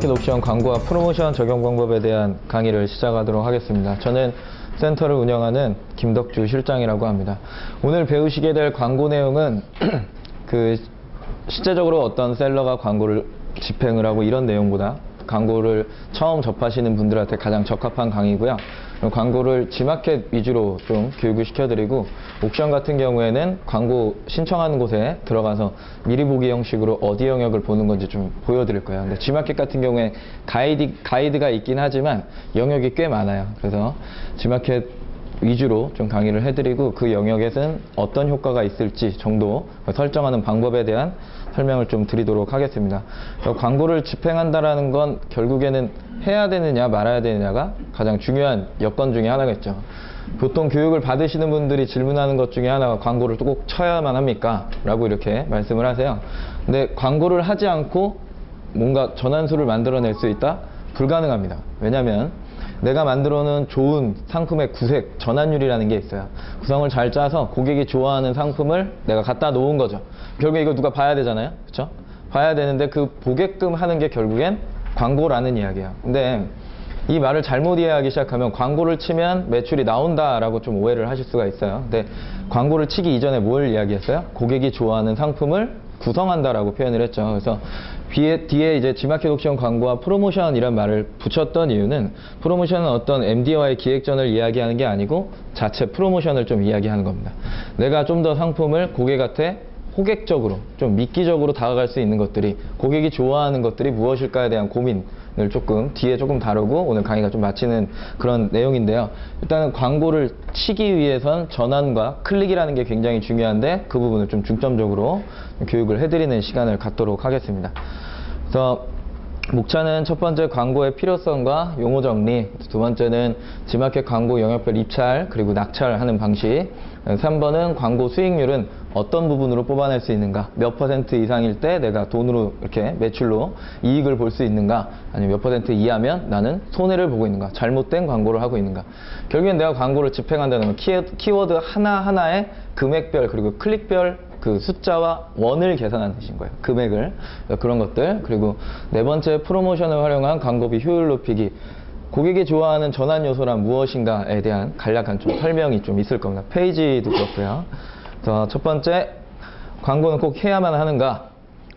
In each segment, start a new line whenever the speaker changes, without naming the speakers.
G마켓 옵션 광고와 프로모션 적용 방법에 대한 강의를 시작하도록 하겠습니다. 저는 센터를 운영하는 김덕주 실장이라고 합니다. 오늘 배우시게 될 광고 내용은 실제적으로 어떤 셀러가 광고를 집행을 하고 이런 내용보다 광고를 처음 접하시는 분들한테 가장 적합한 강의고요. 광고를 G마켓 위주로 좀 교육을 시켜드리고, 옥션 같은 경우에는 광고 신청하는 곳에 들어가서 미리 보기 형식으로 어디 영역을 보는 건지 좀 보여드릴 거예요. 근데 G마켓 같은 경우에 가이드가 있긴 하지만 영역이 꽤 많아요. 그래서 G마켓 위주로 좀 강의를 해드리고, 그 영역에서는 어떤 효과가 있을지 정도 설정하는 방법에 대한 설명을 좀 드리도록 하겠습니다. 광고를 집행한다라는 건 결국에는 해야 되느냐 말아야 되느냐가 가장 중요한 여건 중에 하나겠죠. 보통 교육을 받으시는 분들이 질문하는 것 중에 하나가 광고를 꼭 쳐야만 합니까? 라고 이렇게 말씀을 하세요. 근데 광고를 하지 않고 뭔가 전환수를 만들어낼 수 있다? 불가능합니다. 왜냐면 내가 만들어 놓은 좋은 상품의 구색, 전환율이라는 게 있어요. 구성을 잘 짜서 고객이 좋아하는 상품을 내가 갖다 놓은 거죠. 결국에 이거 누가 봐야 되잖아요. 그쵸? 봐야 되는데 그 보게끔 하는 게 결국엔 광고라는 이야기예요. 근데 이 말을 잘못 이해하기 시작하면 광고를 치면 매출이 나온다라고 좀 오해를 하실 수가 있어요. 근데 광고를 치기 이전에 뭘 이야기했어요? 고객이 좋아하는 상품을 구성한다라고 표현을 했죠. 그래서 뒤에 이제 G마켓 옵션 광고와 프로모션이란 말을 붙였던 이유는, 프로모션은 어떤 MD와의 기획전을 이야기하는 게 아니고 자체 프로모션을 좀 이야기하는 겁니다. 내가 좀 더 상품을 고객한테 호객적으로, 좀 미끼적으로 다가갈 수 있는 것들이, 고객이 좋아하는 것들이 무엇일까에 대한 고민을 뒤에 조금 다루고 오늘 강의가 좀 마치는 그런 내용인데요. 일단은 광고를 치기 위해선 전환과 클릭이라는 게 굉장히 중요한데, 그 부분을 좀 중점적으로 교육을 해드리는 시간을 갖도록 하겠습니다. 그래서 목차는 첫 번째 광고의 필요성과 용어 정리, 두 번째는 G마켓 광고 영역별 입찰 그리고 낙찰하는 방식, 3번은 광고 수익률은 어떤 부분으로 뽑아낼 수 있는가, 몇 % 이상일 때 내가 돈으로 이렇게 매출로 이익을 볼 수 있는가, 아니면 몇 % 이하면 나는 손해를 보고 있는가, 잘못된 광고를 하고 있는가. 결국엔 내가 광고를 집행한다는 건 키워드 하나하나의 금액별 그리고 클릭별 그 숫자와 원을 계산하는 것인 거예요. 금액을. 그런 것들. 그리고 네 번째, 프로모션을 활용한 광고비 효율 높이기. 고객이 좋아하는 전환 요소란 무엇인가에 대한 간략한 좀 설명이 좀 있을 겁니다. 페이지도 그렇고요. 그래서 첫 번째, 광고는 꼭 해야만 하는가?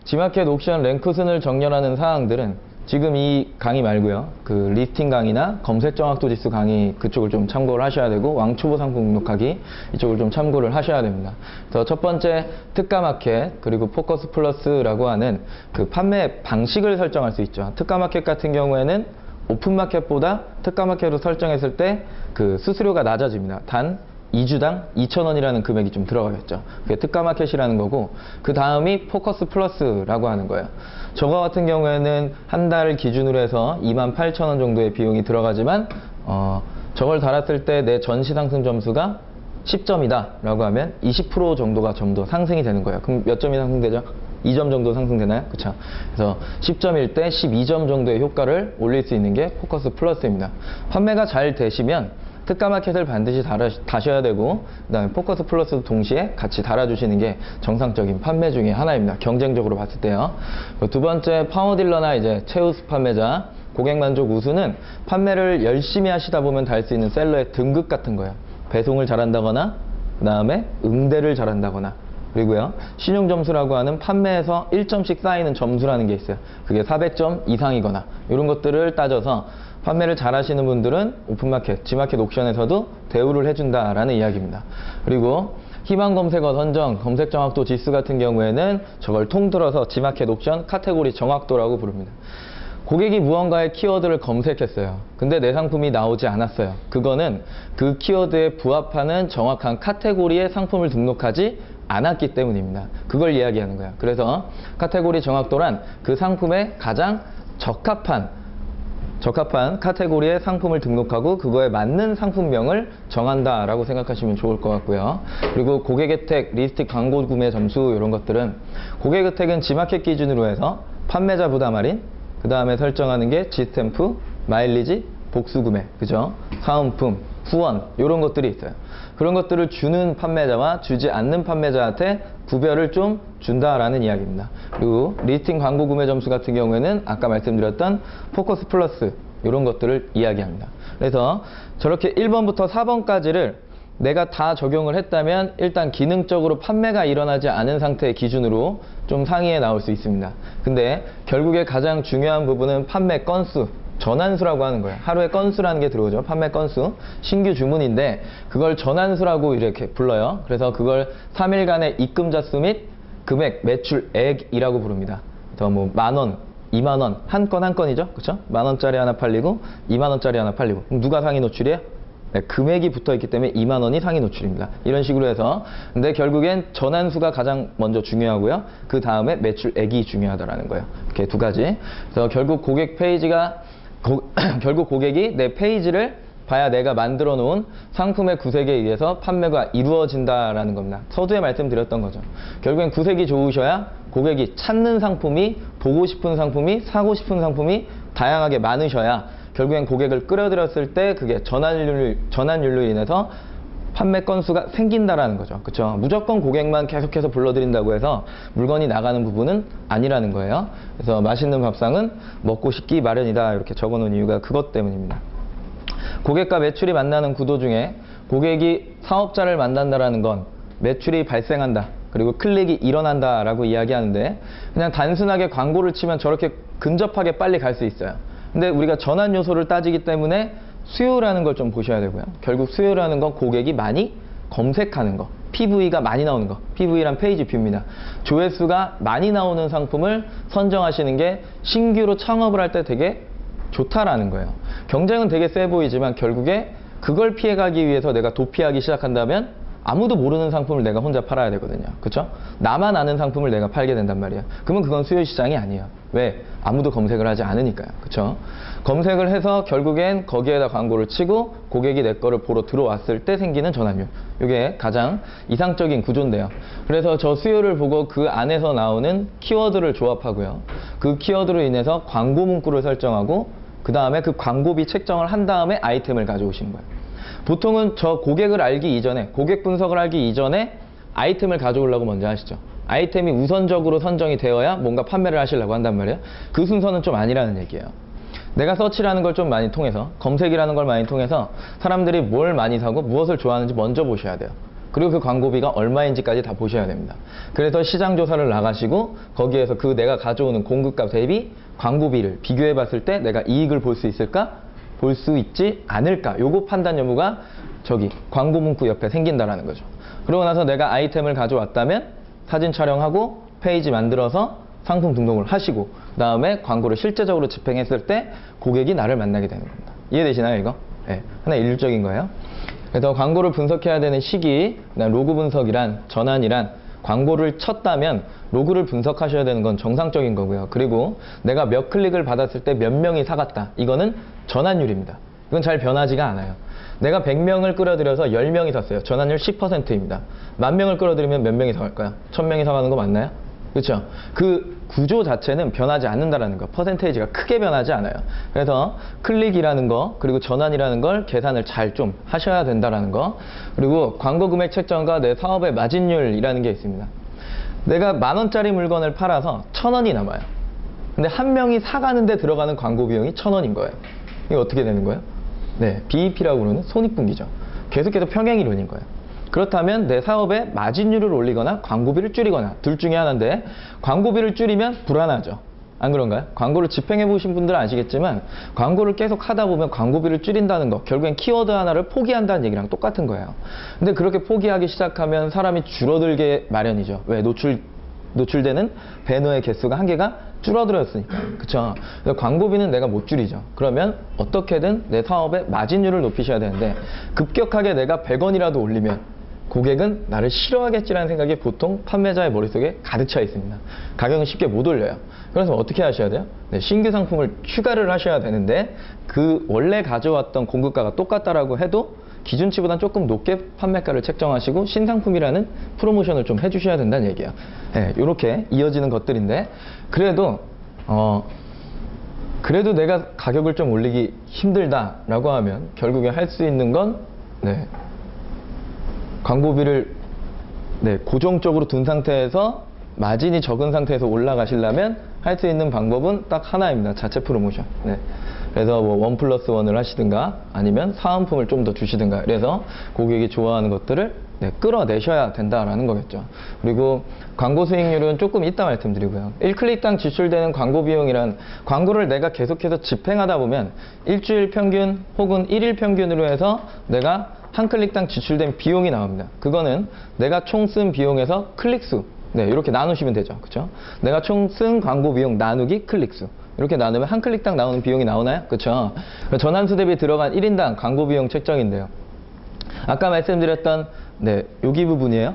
G마켓 옵션 랭크순을 정렬하는 사항들은 지금 이 강의 말고요, 그 리스팅 강의나 검색 정확도 지수 강의, 그쪽을 좀 참고를 하셔야 되고, 왕초보 상품 등록하기 이쪽을 좀 참고를 하셔야 됩니다. 그래서 첫 번째, 특가 마켓 그리고 포커스 플러스라고 하는 그 판매 방식을 설정할 수 있죠. 특가 마켓 같은 경우에는 오픈 마켓보다 특가 마켓으로 설정했을 때 그 수수료가 낮아집니다. 단 2주당 2,000원이라는 금액이 좀 들어가겠죠. 그게 특가 마켓이라는 거고, 그 다음이 포커스 플러스라고 하는 거예요. 저거 같은 경우에는 한 달 기준으로 해서 28,000원 정도의 비용이 들어가지만, 저걸 달았을 때 내 전시 상승 점수가 10점이다 라고 하면 20% 정도가 좀 더 상승이 되는 거예요. 그럼 몇 점이 상승되죠? 2점 정도 상승되나요? 그쵸? 그래서 10점일 때 12점 정도의 효과를 올릴 수 있는 게 포커스 플러스입니다. 판매가 잘 되시면 특가 마켓을 반드시 다셔야 되고, 그 다음에 포커스 플러스도 동시에 같이 달아주시는 게 정상적인 판매 중에 하나입니다. 경쟁적으로 봤을 때요. 두 번째, 파워딜러나 이제 최우수 판매자, 고객 만족 우수는 판매를 열심히 하시다 보면 달 수 있는 셀러의 등급 같은 거예요. 배송을 잘한다거나, 그 다음에 응대를 잘한다거나, 그리고요, 신용 점수라고 하는 판매에서 1점씩 쌓이는 점수라는 게 있어요. 그게 400점 이상이거나 이런 것들을 따져서 판매를 잘 하시는 분들은 오픈마켓, G마켓 옥션에서도 대우를 해준다라는 이야기입니다. 그리고 희망 검색어 선정, 검색 정확도 지수 같은 경우에는 저걸 통틀어서 G마켓 옥션 카테고리 정확도라고 부릅니다. 고객이 무언가의 키워드를 검색했어요. 근데 내 상품이 나오지 않았어요. 그거는 그 키워드에 부합하는 정확한 카테고리의 상품을 등록하지 않았기 때문입니다. 그걸 이야기하는 거예요. 그래서 카테고리 정확도란 그 상품에 가장 적합한 카테고리의 상품을 등록하고 그거에 맞는 상품명을 정한다라고 생각하시면 좋을 것 같고요. 그리고 고객 혜택, 리스트 광고 구매 점수, 이런 것들은 고객 혜택은 G마켓 기준으로 해서 판매자 부담 할인, 그 다음에 설정하는 게 G스탬프, 마일리지, 복수구매, 그죠? 사은품, 후원, 이런 것들이 있어요. 그런 것들을 주는 판매자와 주지 않는 판매자한테 구별을 좀 준다라는 이야기입니다. 그리고 리스팅 광고 구매 점수 같은 경우에는 아까 말씀드렸던 포커스 플러스 이런 것들을 이야기합니다. 그래서 저렇게 1번부터 4번까지를 내가 다 적용을 했다면 일단 기능적으로 판매가 일어나지 않은 상태의 기준으로 좀 상위에 나올 수 있습니다. 근데 결국에 가장 중요한 부분은 판매 건수, 전환수라고 하는 거예요. 하루에 건수라는 게 들어오죠. 판매 건수, 신규 주문인데 그걸 전환수라고 이렇게 불러요. 그래서 그걸 3일간의 입금자 수 및 금액, 매출액이라고 부릅니다. 그래서 뭐 10,000원, 20,000원, 한 건 한 건이죠. 그렇죠? 10,000원짜리 하나 팔리고 20,000원짜리 하나 팔리고. 그럼 누가 상위 노출이에요? 네, 금액이 붙어 있기 때문에 20,000원이 상위 노출입니다. 이런 식으로 해서 근데 결국엔 전환수가 가장 먼저 중요하고요. 그 다음에 매출액이 중요하다라는 거예요. 이렇게 두 가지. 그래서 결국 고객 페이지가 결국 고객이 내 페이지를 봐야 내가 만들어 놓은 상품의 구색에 의해서 판매가 이루어진다라는 겁니다. 서두에 말씀드렸던 거죠. 결국엔 구색이 좋으셔야 고객이 찾는 상품이, 보고 싶은 상품이, 사고 싶은 상품이 다양하게 많으셔야 결국엔 고객을 끌어들였을 때 그게 전환율로 인해서 판매 건수가 생긴다라는 거죠. 그렇죠? 무조건 고객만 계속해서 불러들인다고 해서 물건이 나가는 부분은 아니라는 거예요. 그래서 맛있는 밥상은 먹고 싶기 마련이다 이렇게 적어놓은 이유가 그것 때문입니다. 고객과 매출이 만나는 구도 중에 고객이 사업자를 만난다라는 건 매출이 발생한다. 그리고 클릭이 일어난다라고 이야기하는데 그냥 단순하게 광고를 치면 저렇게 근접하게 빨리 갈 수 있어요. 근데 우리가 전환 요소를 따지기 때문에 수요라는 걸 좀 보셔야 되고요. 결국 수요라는 건 고객이 많이 검색하는 거, PV가 많이 나오는 거, PV란 페이지 뷰입니다. 조회수가 많이 나오는 상품을 선정하시는 게 신규로 창업을 할 때 되게 좋다라는 거예요. 경쟁은 되게 세 보이지만 결국에 그걸 피해가기 위해서 내가 도피하기 시작한다면 아무도 모르는 상품을 내가 혼자 팔아야 되거든요. 그쵸? 나만 아는 상품을 내가 팔게 된단 말이에요. 그러면 그건 수요 시장이 아니에요. 왜? 아무도 검색을 하지 않으니까요. 그쵸? 검색을 해서 결국엔 거기에다 광고를 치고 고객이 내 거를 보러 들어왔을 때 생기는 전환율. 이게 가장 이상적인 구조인데요. 그래서 저 수요를 보고 그 안에서 나오는 키워드를 조합하고요. 그 키워드로 인해서 광고 문구를 설정하고 그 다음에 그 광고비 책정을 한 다음에 아이템을 가져오시는 거예요. 보통은 저 고객을 알기 이전에, 고객 분석을 알기 이전에 아이템을 가져오려고 먼저 하시죠. 아이템이 우선적으로 선정이 되어야 뭔가 판매를 하시려고 한단 말이에요. 그 순서는 좀 아니라는 얘기예요. 내가 서치라는 걸 좀 많이 통해서, 검색이라는 걸 많이 통해서 사람들이 뭘 많이 사고 무엇을 좋아하는지 먼저 보셔야 돼요. 그리고 그 광고비가 얼마인지까지 다 보셔야 됩니다. 그래서 시장 조사를 나가시고 거기에서 그 내가 가져오는 공급값 대비 광고비를 비교해 봤을 때 내가 이익을 볼 수 있을까? 볼 수 있지 않을까? 요거 판단 여부가 저기 광고 문구 옆에 생긴다라는 거죠. 그러고 나서 내가 아이템을 가져왔다면 사진 촬영하고 페이지 만들어서 상품 등록을 하시고 그 다음에 광고를 실제적으로 집행했을 때 고객이 나를 만나게 되는 겁니다. 이해되시나요 이거? 네, 하나 일률적인 거예요. 그래서 광고를 분석해야 되는 시기, 로그 분석이란, 전환이란, 광고를 쳤다면 로그를 분석하셔야 되는 건 정상적인 거고요. 그리고 내가 몇 클릭을 받았을 때 몇 명이 사갔다. 이거는 전환율입니다. 이건 잘 변하지가 않아요. 내가 100명을 끌어들여서 10명이 샀어요. 전환율 10%입니다. 10,000명을 끌어들이면 몇 명이 사갈까요? 1,000명이 사가는 거 맞나요? 그렇죠? 그 구조 자체는 변하지 않는다라는 거, 퍼센테이지가 크게 변하지 않아요. 그래서 클릭이라는 거, 그리고 전환이라는 걸 계산을 잘 좀 하셔야 된다라는 거. 그리고 광고 금액 책정과 내 사업의 마진율이라는 게 있습니다. 내가 10,000원짜리 물건을 팔아서 1,000원이 남아요. 근데 한 명이 사가는데 들어가는 광고 비용이 1,000원인 거예요. 이게 어떻게 되는 거예요? 네, BEP라고 부르는 손익분기죠. 계속해서 평행이론인 거예요. 그렇다면 내 사업의 마진율을 올리거나 광고비를 줄이거나 둘 중에 하나인데 광고비를 줄이면 불안하죠. 안 그런가요? 광고를 집행해 보신 분들은 아시겠지만 광고를 계속 하다 보면 광고비를 줄인다는 거 결국엔 키워드 하나를 포기한다는 얘기랑 똑같은 거예요. 근데 그렇게 포기하기 시작하면 사람이 줄어들게 마련이죠. 왜? 노출되는 배너의 개수가 한계가 줄어들었으니까. 그쵸? 그래서 광고비는 내가 못 줄이죠. 그러면 어떻게든 내 사업의 마진율을 높이셔야 되는데 급격하게 내가 100원이라도 올리면 고객은 나를 싫어하겠지라는 생각이 보통 판매자의 머릿속에 가득 차 있습니다. 가격은 쉽게 못 올려요. 그래서 어떻게 하셔야 돼요? 네, 신규 상품을 추가를 하셔야 되는데 그 원래 가져왔던 공급가가 똑같다라고 해도 기준치보다 조금 높게 판매가를 책정하시고 신상품이라는 프로모션을 좀 해주셔야 된다는 얘기예요. 네, 이렇게 이어지는 것들인데 그래도 내가 가격을 좀 올리기 힘들다라고 하면 결국에 할 수 있는 건 광고비를 네, 고정적으로 둔 상태에서 마진이 적은 상태에서 올라가시려면 할 수 있는 방법은 딱 하나입니다. 자체 프로모션. 네. 그래서 뭐 1+1을 하시든가 아니면 사은품을 좀 더 주시든가, 그래서 고객이 좋아하는 것들을 네, 끌어내셔야 된다라는 거겠죠. 그리고 광고 수익률은 조금 이따 말씀드리고요. 1클릭당 지출되는 광고 비용이란, 광고를 내가 계속해서 집행하다 보면 일주일 평균 혹은 1일 평균으로 해서 내가 한 클릭당 지출된 비용이 나옵니다. 그거는 내가 총 쓴 비용에서 클릭수, 네, 이렇게 나누시면 되죠. 그쵸? 내가 총 쓴 광고 비용 나누기 클릭수. 이렇게 나누면 한 클릭당 나오는 비용이 나오나요? 그쵸? 전환수 대비 들어간 1인당 광고 비용 책정인데요. 아까 말씀드렸던, 네, 여기 부분이에요.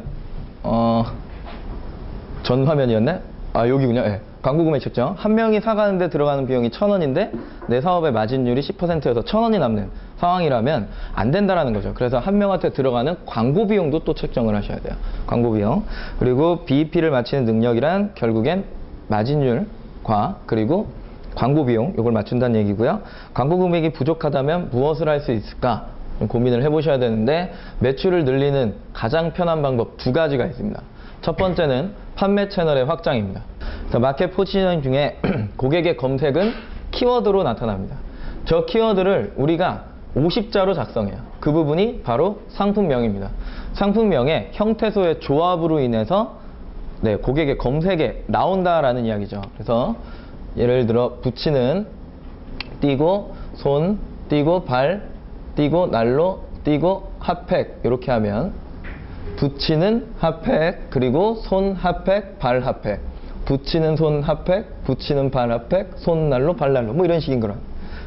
전 화면이었네? 아, 여기군요. 네. 광고 구매 책정. 한 명이 사가는데 들어가는 비용이 1,000원인데 내 사업의 마진율이 10%여서 1,000원이 남는 상황이라면 안 된다라는 거죠. 그래서 한 명한테 들어가는 광고 비용도 또 책정을 하셔야 돼요. 광고 비용. 그리고 BEP를 맞추는 능력이란 결국엔 마진율과 그리고 광고 비용, 이걸 맞춘다는 얘기고요. 광고 금액이 부족하다면 무엇을 할 수 있을까? 고민을 해보셔야 되는데, 매출을 늘리는 가장 편한 방법 2가지가 있습니다. 첫 번째는 판매 채널의 확장입니다. 마켓 포지셔닝 중에 고객의 검색은 키워드로 나타납니다. 저 키워드를 우리가 50자로 작성해요. 그 부분이 바로 상품명입니다. 상품명의 형태소의 조합으로 인해서 네, 고객의 검색에 나온다라는 이야기죠. 그래서 예를 들어 붙이는 띄고 손 띄고 발 띄고 난로 띄고 핫팩, 이렇게 하면 붙이는 핫팩, 그리고 손 핫팩, 발 핫팩, 붙이는 손 핫팩, 붙이는 발 핫팩, 손 난로, 발 난로, 뭐 이런 식인 거라.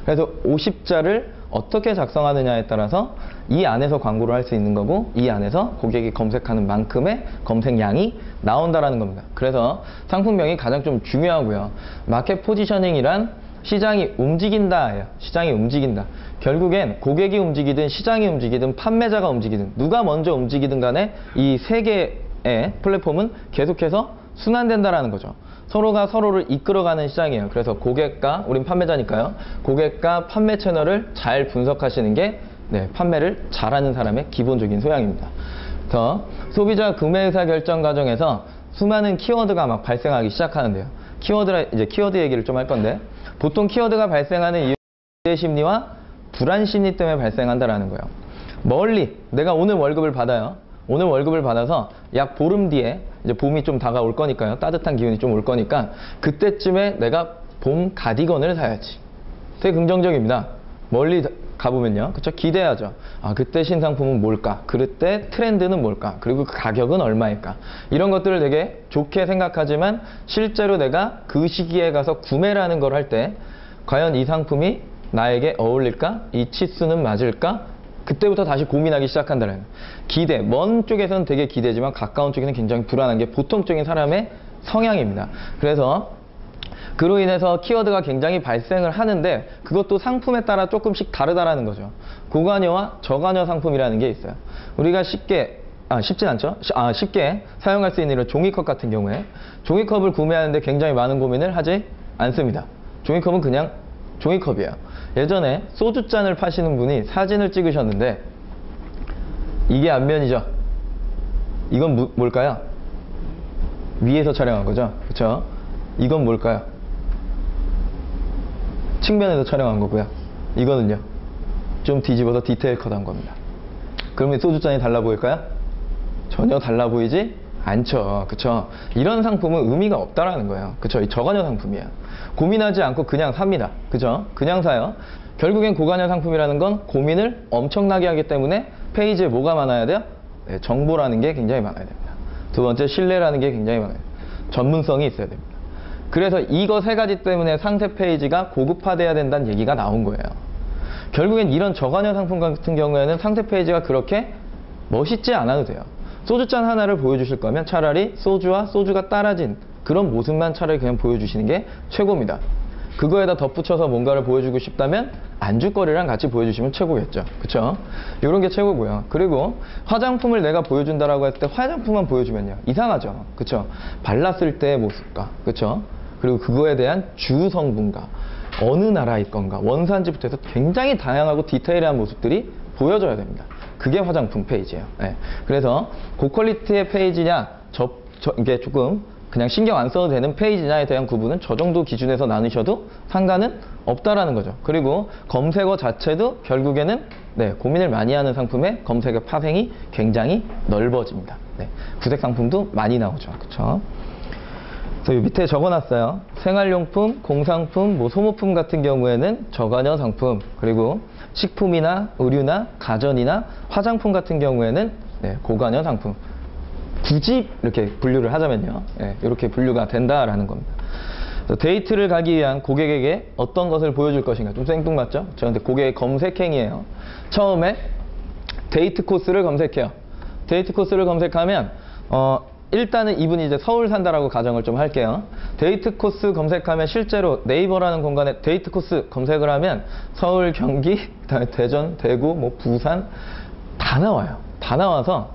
그래서 50자를 어떻게 작성하느냐에 따라서 이 안에서 광고를 할 수 있는 거고, 이 안에서 고객이 검색하는 만큼의 검색량이 나온다라는 겁니다. 그래서 상품명이 가장 좀 중요하고요. 마켓 포지셔닝이란 시장이 움직인다예요. 시장이 움직인다. 결국엔 고객이 움직이든 시장이 움직이든 판매자가 움직이든 누가 먼저 움직이든 간에 이 세 개의 플랫폼은 계속해서 순환된다라는 거죠. 서로가 서로를 이끌어가는 시장이에요. 그래서 고객과, 우린 판매자니까요. 고객과 판매 채널을 잘 분석하시는 게 네, 판매를 잘하는 사람의 기본적인 소양입니다. 그래서 소비자 구매 의사 결정 과정에서 수많은 키워드가 막 발생하기 시작하는데요. 이제 키워드 얘기를 좀 할 건데, 보통 키워드가 발생하는 이유, 기대 심리와 불안 심리 때문에 발생한다라는 거예요. 멀리 내가 오늘 월급을 받아요. 오늘 월급을 받아서 약 보름 뒤에 이제 봄이 좀 다가올 거니까요. 따뜻한 기운이 좀 올 거니까 그때쯤에 내가 봄 가디건을 사야지. 되게 긍정적입니다. 멀리 가보면요. 그쵸? 기대하죠. 아, 그때 신상품은 뭘까? 그때 트렌드는 뭘까? 그리고 그 가격은 얼마일까? 이런 것들을 되게 좋게 생각하지만 실제로 내가 그 시기에 가서 구매를 하는 걸 할 때 과연 이 상품이 나에게 어울릴까? 이 치수는 맞을까? 그때부터 다시 고민하기 시작한다는 거예요. 기대, 먼 쪽에서는 되게 기대지만 가까운 쪽에는 굉장히 불안한 게 보통적인 사람의 성향입니다. 그래서 그로 인해서 키워드가 굉장히 발생을 하는데, 그것도 상품에 따라 조금씩 다르다라는 거죠. 고관여와 저관여 상품이라는 게 있어요. 우리가 쉽진 않죠? 쉽게 사용할 수 있는 이런 종이컵 같은 경우에 종이컵을 구매하는데 굉장히 많은 고민을 하지 않습니다. 종이컵은 그냥 종이컵이에요. 예전에 소주잔을 파시는 분이 사진을 찍으셨는데, 이게 앞면이죠. 이건 뭘까요? 위에서 촬영한 거죠. 그쵸? 이건 뭘까요? 측면에서 촬영한 거고요. 이거는요, 좀 뒤집어서 디테일 컷한 겁니다. 그러면 소주잔이 달라 보일까요? 전혀 달라 보이지 않죠. 그쵸? 이런 상품은 의미가 없다라는 거예요. 그쵸? 저관여 상품이에요. 고민하지 않고 그냥 삽니다. 그죠? 그냥 사요. 결국엔 고관여 상품이라는 건 고민을 엄청나게 하기 때문에 페이지에 뭐가 많아야 돼요? 네, 정보라는 게 굉장히 많아야 됩니다. 두 번째, 신뢰라는 게 굉장히 많아요. 전문성이 있어야 됩니다. 그래서 이거 세 가지 때문에 상세 페이지가 고급화돼야 된다는 얘기가 나온 거예요. 결국엔 이런 저관여 상품 같은 경우에는 상세 페이지가 그렇게 멋있지 않아도 돼요. 소주잔 하나를 보여주실 거면 차라리 소주와 소주가 따라진 그런 모습만 차라리 그냥 보여주시는 게 최고입니다. 그거에다 덧붙여서 뭔가를 보여주고 싶다면 안주거리랑 같이 보여주시면 최고겠죠. 그쵸? 이런 게 최고고요. 그리고 화장품을 내가 보여준다라고 했을 때 화장품만 보여주면요, 이상하죠. 그쵸? 발랐을 때의 모습과, 그쵸? 그리고 그거에 대한 주 성분과 어느 나라일 건가, 원산지부터 해서 굉장히 다양하고 디테일한 모습들이 보여줘야 됩니다. 그게 화장품 페이지예요. 예. 그래서 고퀄리티의 페이지냐, 이게 조금 그냥 신경 안 써도 되는 페이지냐에 대한 구분은 저 정도 기준에서 나누셔도 상관은 없다라는 거죠. 그리고 검색어 자체도 결국에는 고민을 많이 하는 상품의 검색어 파생이 굉장히 넓어집니다. 구색 상품도 많이 나오죠. 그쵸? 그래서 이 밑에 적어놨어요. 생활용품, 공상품, 뭐 소모품 같은 경우에는 저가형 상품, 그리고 식품이나 의류나 가전이나 화장품 같은 경우에는 고가형 상품. 굳이 이렇게 분류를 하자면요, 이렇게 분류가 된다라는 겁니다. 데이트를 가기 위한 고객에게 어떤 것을 보여줄 것인가. 좀 생뚱맞죠? 근데 고객의 검색행위예요. 처음에 데이트 코스를 검색해요. 데이트 코스를 검색하면 일단은 이분이 이제 서울 산다라고 가정을 좀 할게요. 데이트 코스 검색하면 실제로 네이버라는 공간에 데이트 코스 검색을 하면 서울, 경기, 그다음에 대전, 대구, 뭐 부산 다 나와요. 다 나와서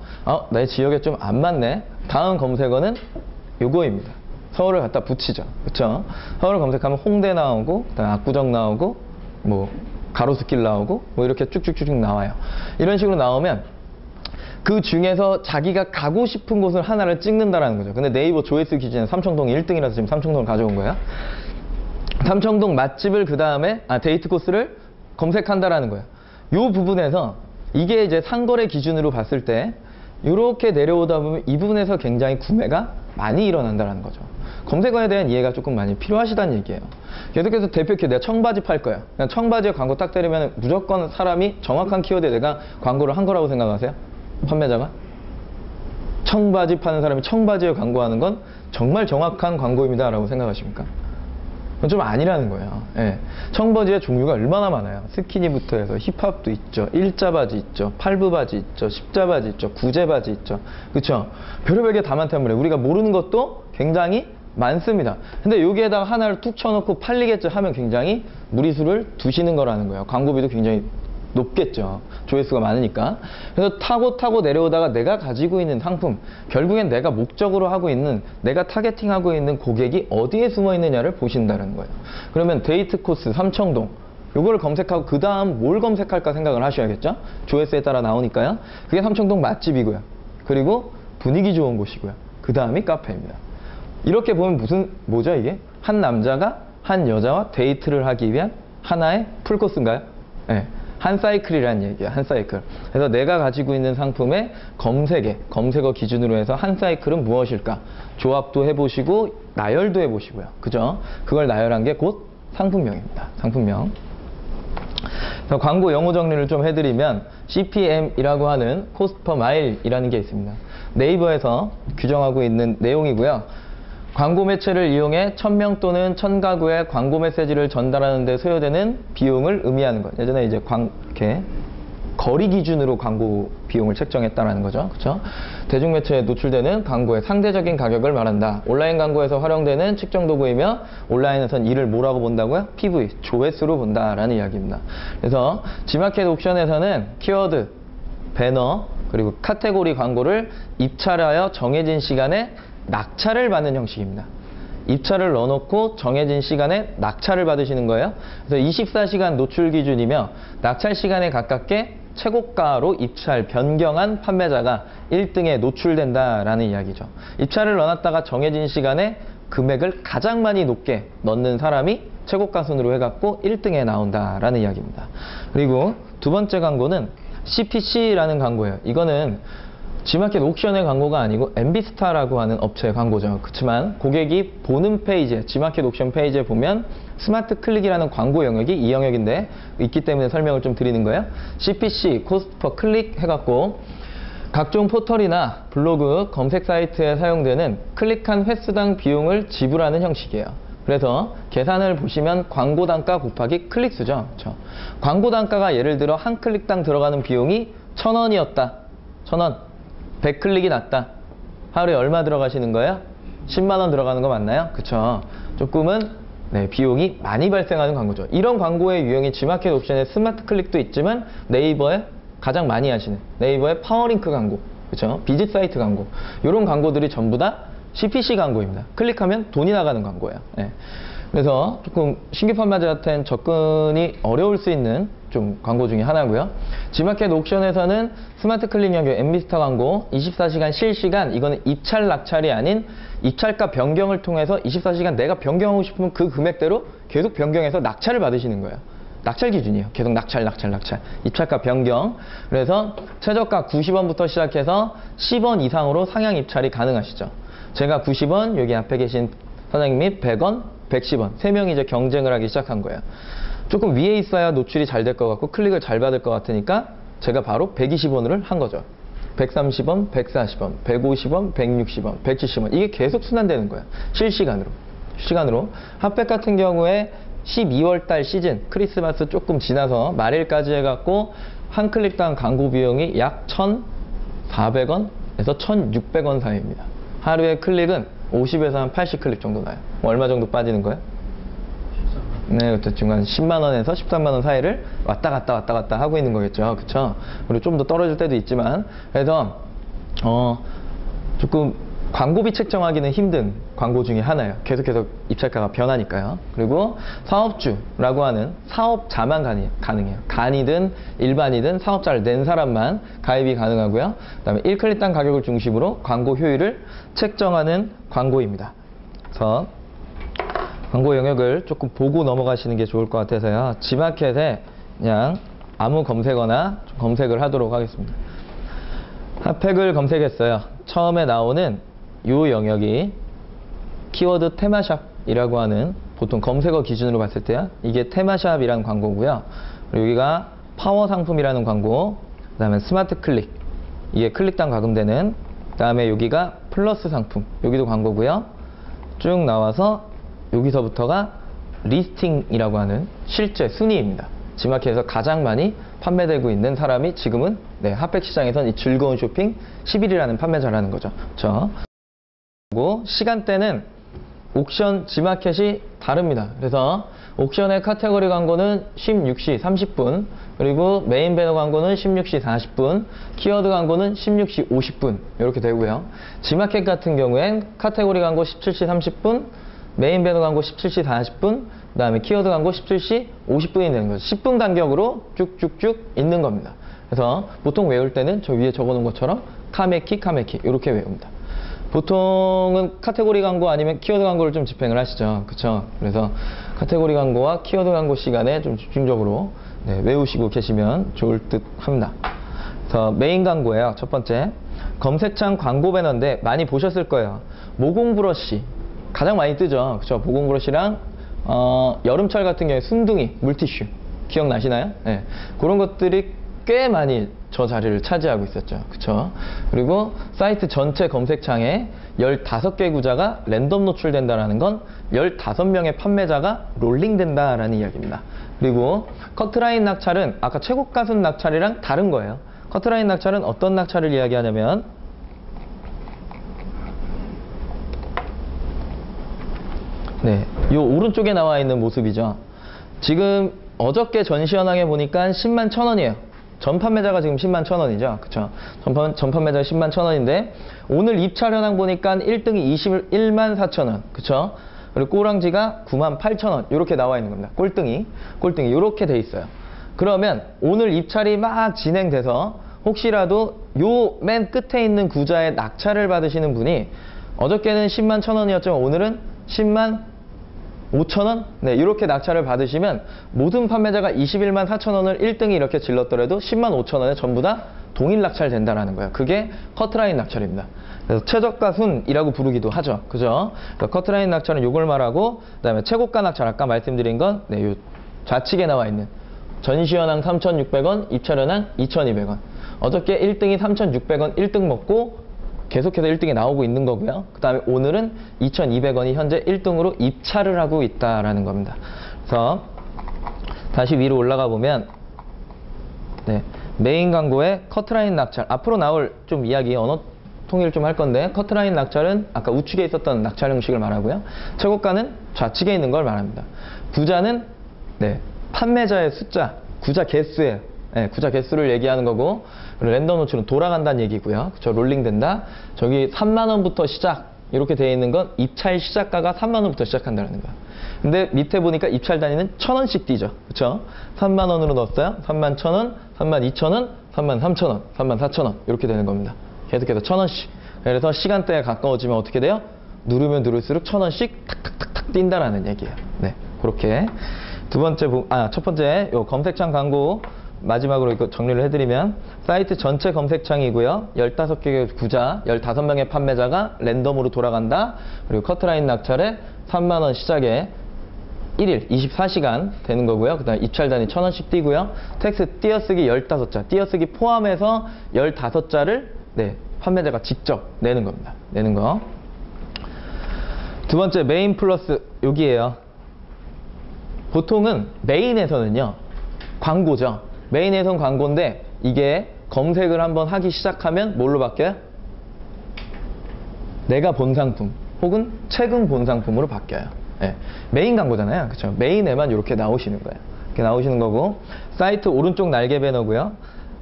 내 지역에 좀 안 맞네. 다음 검색어는 요거입니다. 서울을 갖다 붙이죠. 그렇죠? 서울을 검색하면 홍대 나오고, 그다음에 압구정 나오고, 뭐 가로수길 나오고, 뭐 이렇게 쭉쭉쭉 나와요. 이런 식으로 나오면 그 중에서 자기가 가고 싶은 곳을 하나를 찍는다라는 거죠. 근데 네이버 조회수 기준은 삼청동이 1등이라서 지금 삼청동을 가져온 거예요. 삼청동 맛집을 그 다음에 데이트 코스를 검색한다라는 거예요. 이 부분에서 이게 이제 상거래 기준으로 봤을 때 이렇게 내려오다 보면 이 부분에서 굉장히 구매가 많이 일어난다는 거죠. 검색어에 대한 이해가 조금 많이 필요하시다는 얘기예요. 계속해서 대표키 내가 청바지 팔 거야. 그냥 청바지에 광고 딱 때리면 무조건 사람이 정확한 키워드에 내가 광고를 한 거라고 생각하세요? 판매자가? 청바지 파는 사람이 청바지에 광고하는 건 정말 정확한 광고입니다 라고 생각하십니까? 그건 좀 아니라는 거예요. 청바지의 종류가 얼마나 많아요. 스키니부터 해서 힙합도 있죠, 일자바지 있죠, 팔부바지 있죠, 십자바지 있죠, 구제바지 있죠. 그쵸? 별의별 게 다 많단 말이에요. 우리가 모르는 것도 굉장히 많습니다. 근데 여기에다가 하나를 툭 쳐놓고 팔리겠죠 하면 굉장히 무리수를 두시는 거라는 거예요. 광고비도 굉장히 높겠죠. 조회수가 많으니까. 그래서 타고 내려오다가 내가 가지고 있는 상품, 결국엔 내가 목적으로 하고 있는, 내가 타겟팅하고 있는 고객이 어디에 숨어 있느냐를 보신다는 거예요. 그러면 데이트 코스 삼청동 요거를 검색하고 그 다음 뭘 검색할까 생각을 하셔야겠죠. 조회수에 따라 나오니까요. 그게 삼청동 맛집이고요. 그리고 분위기 좋은 곳이고요. 그 다음이 카페입니다. 이렇게 보면 뭐죠 이게? 한 남자가 한 여자와 데이트를 하기 위한 하나의 풀코스인가요? 한 사이클이라는 얘기예요. 한 사이클. 그래서 내가 가지고 있는 상품의 검색어 기준으로 해서 한 사이클은 무엇일까? 조합도 해보시고 나열도 해보시고요. 그죠? 그걸 나열한 게 곧 상품명입니다. 상품명. 그래서 광고 영어 정리를 좀 해드리면 CPM이라고 하는 코스트 퍼 마일이라는 게 있습니다. 네이버에서 규정하고 있는 내용이고요. 광고 매체를 이용해 1000명 또는 1000가구에 광고 메시지를 전달하는 데 소요되는 비용을 의미하는 것. 예전에 이제 이렇게 거리 기준으로 광고 비용을 책정했다는 거죠. 그렇죠? 대중매체에 노출되는 광고의 상대적인 가격을 말한다. 온라인 광고에서 활용되는 측정 도구이며 온라인에선 이를 뭐라고 본다고요? PV, 조회수로 본다라는 이야기입니다. 그래서 G마켓 옵션에서는 키워드, 배너, 그리고 카테고리 광고를 입찰하여 정해진 시간에 낙찰을 받는 형식입니다. 입찰을 넣어놓고 정해진 시간에 낙찰을 받으시는 거예요. 그래서 24시간 노출 기준이며 낙찰 시간에 가깝게 최고가로 입찰 변경한 판매자가 1등에 노출된다라는 이야기죠. 입찰을 넣어놨다가 정해진 시간에 금액을 가장 많이 높게 넣는 사람이 최고가 순으로 해갖고 1등에 나온다라는 이야기입니다. 그리고 두 번째 광고는 CPC라는 광고예요. 이거는 G마켓 옥션의 광고가 아니고 MB스타라고 하는 업체의 광고죠. 그렇지만 고객이 보는 페이지에, G마켓 옥션 페이지에 보면 스마트 클릭이라는 광고 영역이 이 영역인데 있기 때문에 설명을 좀 드리는 거예요. CPC, 코스트 퍼 클릭 해갖고 각종 포털이나 블로그, 검색 사이트에 사용되는 클릭한 횟수당 비용을 지불하는 형식이에요. 그래서 계산을 보시면 광고 단가 곱하기 클릭수죠. 그렇죠? 광고 단가가 예를 들어 한 클릭당 들어가는 비용이 1000원이었다. 1000원. 100클릭이 났다. 하루에 얼마 들어가시는 거예요? 10만 원 들어가는 거 맞나요? 그쵸? 조금은 비용이 많이 발생하는 광고죠. 이런 광고의 유형이 G마켓 옵션의 스마트 클릭도 있지만 네이버에 가장 많이 하시는 네이버의 파워링크 광고, 그쵸? 비즈 사이트 광고, 이런 광고들이 전부 다 CPC 광고입니다. 클릭하면 돈이 나가는 광고예요. 그래서 조금 신규 판매자한테는 접근이 어려울 수 있는 좀 광고 중에 하나고요. G마켓 옥션에서는 스마트 클릭 연결 엠비스타 광고 24시간 실시간, 이거는 입찰 낙찰이 아닌 입찰가 변경을 통해서 24시간 내가 변경하고 싶으면 그 금액대로 계속 변경해서 낙찰을 받으시는 거예요. 낙찰 기준이에요. 계속 낙찰. 입찰가 변경. 그래서 최저가 90원부터 시작해서 10원 이상으로 상향 입찰이 가능하시죠. 제가 90원, 여기 앞에 계신 사장님이 100원, 110원. 3명이 이제 경쟁을 하기 시작한 거예요. 조금 위에 있어야 노출이 잘 될 것 같고 클릭을 잘 받을 것 같으니까 제가 바로 120원을 한 거죠. 130원, 140원, 150원, 160원, 170원. 이게 계속 순환되는 거예요. 실시간으로. 핫백 같은 경우에 12월 달 시즌, 크리스마스 조금 지나서 말일까지 해갖고 한 클릭당 광고 비용이 약 1,400원에서 1,600원 사이입니다. 하루에 클릭은 50에서 한 80클릭 정도 나요. 얼마 정도 빠지는 거예요? 네, 대충 한 10만원에서 13만원 사이를 왔다 갔다 하고 있는 거겠죠. 그쵸? 그리고 좀 더 떨어질 때도 있지만, 그래서, 조금 광고비 책정하기는 힘든 광고 중에 하나예요. 계속해서 입찰가가 변하니까요. 그리고 사업주라고 하는 사업자만 가능해요. 간이든 일반이든 사업자를 낸 사람만 가입이 가능하고요. 그 다음에 1클릭당 가격을 중심으로 광고 효율을 책정하는 광고입니다. 그래서 광고 영역을 조금 보고 넘어가시는 게 좋을 것 같아서요. G마켓에 그냥 아무 검색어나 검색을 하도록 하겠습니다. 핫팩을 검색했어요. 처음에 나오는 이 영역이 키워드 테마샵이라고 하는, 보통 검색어 기준으로 봤을 때요, 이게 테마샵이라는 광고고요. 그리고 여기가 파워 상품이라는 광고, 그 다음에 스마트 클릭, 이게 클릭당 가금되는, 그 다음에 여기가 플러스 상품, 여기도 광고고요. 쭉 나와서 여기서부터가 리스팅이라고 하는 실제 순위입니다. G마켓에서 가장 많이 판매되고 있는 사람이 지금은 핫팩 시장에선 이 즐거운 쇼핑 10일이라는 판매자라는 거죠. 그리고 시간대는 옥션 G마켓이 다릅니다. 그래서 옥션의 카테고리 광고는 16시 30분, 그리고 메인 배너 광고는 16시 40분, 키워드 광고는 16시 50분 이렇게 되고요. G마켓 같은 경우엔 카테고리 광고 17시 30분, 메인 배너 광고 17시 40분, 그 다음에 키워드 광고 17시 50분이 되는 거죠. 10분 간격으로 쭉쭉쭉 있는 겁니다. 그래서 보통 외울 때는 저 위에 적어놓은 것처럼 카메키 이렇게 외웁니다. 보통은 카테고리 광고 아니면 키워드 광고를 좀 집행을 하시죠. 그쵸? 그래서 카테고리 광고와 키워드 광고 시간에 좀 집중적으로 외우시고 계시면 좋을 듯 합니다. 그래서 메인 광고예요. 첫 번째. 검색창 광고 배너인데 많이 보셨을 거예요. 모공 브러쉬. 가장 많이 뜨죠. 그쵸? 모공 브러쉬랑, 여름철 같은 경우에 순둥이, 물티슈. 기억나시나요? 네. 그런 것들이 꽤 많이 저 자리를 차지하고 있었죠. 그쵸? 그리고 사이트 전체 검색창에 15개 구자가 랜덤 노출된다는 건 15명의 판매자가 롤링된다라는 이야기입니다. 그리고 커트라인 낙찰은 아까 최고가순 낙찰이랑 다른 거예요. 커트라인 낙찰은 어떤 낙찰을 이야기하냐면, 요 오른쪽에 나와 있는 모습이죠. 지금 어저께 전시현황에 보니까 10만 1,000원이에요. 전 판매자가 지금 10만 1,000원이죠. 그쵸? 전 판매자가 10만 1,000원인데, 오늘 입찰 현황 보니까 1등이 21만 4,000원. 그쵸? 그리고 꼬랑지가 9만 8,000원. 이렇게 나와 있는 겁니다. 꼴등이. 이렇게 돼 있어요. 그러면 오늘 입찰이 막 진행돼서 혹시라도 요 맨 끝에 있는 구자에 낙찰을 받으시는 분이 어저께는 10만 1,000원이었지만 오늘은 10만 5,000원? 이렇게 낙찰을 받으시면 모든 판매자가 21만 4,000원을 1등이 이렇게 질렀더라도 10만 5,000원에 전부 다 동일 낙찰된다라는 거예요. 그게 커트라인 낙찰입니다. 그래서 최저가 순이라고 부르기도 하죠. 그죠? 그러니까 커트라인 낙찰은 요걸 말하고, 그 다음에 최고가 낙찰, 아까 말씀드린 건 요 좌측에 나와 있는 전시현황 3,600원, 입찰현황 2,200원. 어저께 1등이 3,600원 1등 먹고 계속해서 1등이 나오고 있는 거고요. 그 다음에 오늘은 2,200원이 현재 1등으로 입찰을 하고 있다라는 겁니다. 그래서 다시 위로 올라가 보면, 메인 광고의 커트라인 낙찰, 앞으로 나올 좀 이야기 언어 통일 좀 할 건데, 커트라인 낙찰은 아까 우측에 있었던 낙찰 형식을 말하고요. 최고가는 좌측에 있는 걸 말합니다. 구자는 판매자의 숫자, 구자 개수예요. 구자 개수를 얘기하는 거고, 그리고 랜덤 노출은 돌아간다는 얘기고요. 그쵸? 롤링된다. 저기 3만원부터 시작, 이렇게 되어 있는 건 입찰 시작가가 3만 원부터 시작한다는 거야. 근데 밑에 보니까 입찰 단위는 1,000원씩 뛰죠. 그쵸? 3만 원으로 넣었어요. 3만 1,000원, 3만 2,000원, 3만 3,000원, 3만 4,000원 이렇게 되는 겁니다. 계속해서 1,000원씩. 그래서 시간대가 가까워지면 어떻게 돼요? 누르면 누를수록 1,000원씩 탁탁탁탁 뛴다라는 얘기예요. 네, 그렇게 첫 번째 요 검색창 광고 마지막으로 이거 정리를 해드리면 사이트 전체 검색창이고요. 15개의 구자, 15명의 판매자가 랜덤으로 돌아간다. 그리고 커트라인 낙찰에 3만 원 시작에 1일 24시간 되는 거고요. 그 다음에 입찰 단위 1,000원씩 뛰고요. 텍스트 띄어쓰기 15자, 띄어쓰기 포함해서 15자를 판매자가 직접 내는 겁니다. 내는 거. 두 번째 메인 플러스 여기에요. 보통은 메인에서는요. 광고죠. 메인에선 광고인데 이게 검색을 한번 하기 시작하면 뭘로 바뀌어요? 내가 본 상품 혹은 최근 본 상품으로 바뀌어요. 네. 메인 광고잖아요. 그렇죠? 메인에만 이렇게 나오시는 거예요. 이렇게 나오시는 거고 사이트 오른쪽 날개 배너고요.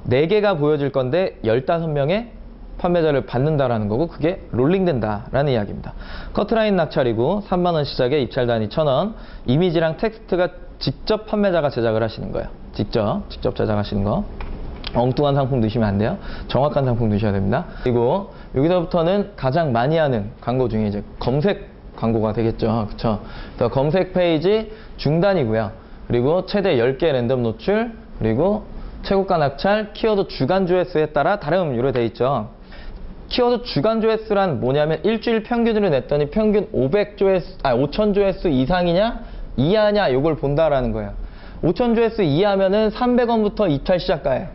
4개가 보여질 건데 15명의 판매자를 받는다라는 거고 그게 롤링된다라는 이야기입니다. 커트라인 낙찰이고 3만 원 시작에 입찰 단위 1,000원 이미지랑 텍스트가 직접 판매자가 제작을 하시는 거예요. 직접 제작하시는 거. 엉뚱한 상품 넣으시면 안 돼요. 정확한 상품 넣으셔야 됩니다. 그리고 여기서부터는 가장 많이 하는 광고 중에 이제 검색 광고가 되겠죠. 그쵸? 검색 페이지 중단이고요. 그리고 최대 10개 랜덤 노출, 그리고 최고가 낙찰, 키워드 주간 조회수에 따라 다름 이렇게 돼 있죠. 키워드 주간 조회수란 뭐냐면 일주일 평균으로 냈더니 평균 5,000 조회수 이상이냐 이하냐 요걸 본다라는 거예요. 5,000 조회수 이하면은 300원부터 입찰 시작가예요.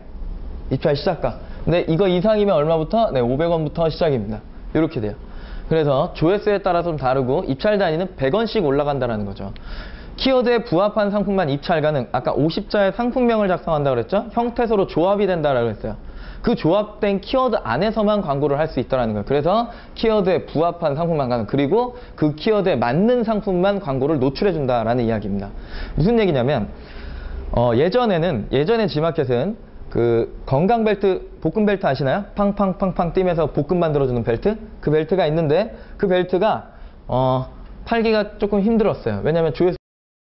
입찰 시작가. 근데 이거 이상이면 얼마부터? 500원부터 시작입니다. 이렇게 돼요. 그래서 조회수에 따라 좀 다르고 입찰 단위는 100원씩 올라간다라는 거죠. 키워드에 부합한 상품만 입찰 가능. 아까 50자의 상품명을 작성한다고 그랬죠? 형태소로 조합이 된다라고 했어요. 그 조합된 키워드 안에서만 광고를 할 수 있다는 거예요. 그래서 키워드에 부합한 상품만 가능. 그리고 그 키워드에 맞는 상품만 광고를 노출해 준다라는 이야기입니다. 무슨 얘기냐면 예전에 G마켓은 그 건강벨트, 볶음벨트 아시나요? 팡팡팡팡 뛰면서 볶음 만들어주는 벨트? 그 벨트가 있는데 그 벨트가 팔기가 조금 힘들었어요. 왜냐하면 조회수